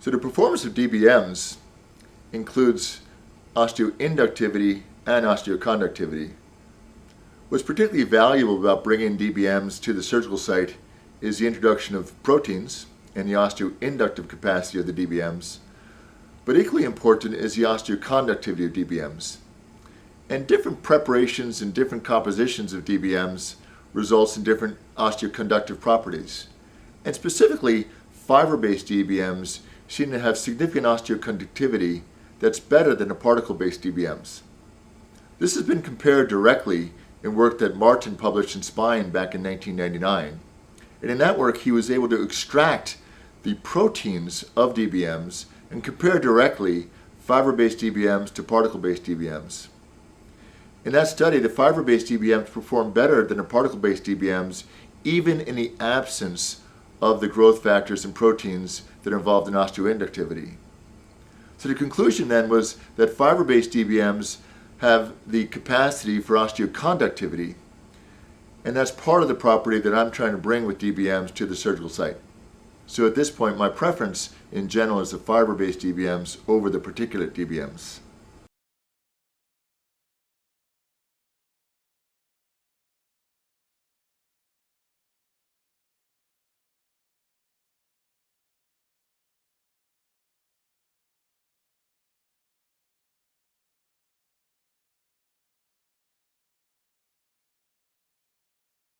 So the performance of DBMs includes osteoinductivity and osteoconductivity. What's particularly valuable about bringing DBMs to the surgical site is the introduction of proteins and the osteoinductive capacity of the DBMs, but equally important is the osteoconductivity of DBMs. And different preparations and different compositions of DBMs results in different osteoconductive properties. And specifically, fiber-based DBMs seem to have significant osteoconductivity that's better than the particle-based DBMs. This has been compared directly in work that Martin published in Spine back in 1999. And in that work, he was able to extract the proteins of DBMs and compare directly fiber-based DBMs to particle-based DBMs. In that study, the fiber-based DBMs performed better than the particle-based DBMs, even in the absence of the growth factors and proteins that are involved in osteoinductivity. So the conclusion then was that fiber-based DBMs have the capacity for osteoconductivity, and that's part of the property that I'm trying to bring with DBMs to the surgical site. So at this point, my preference in general is the fiber-based DBMs over the particulate DBMs.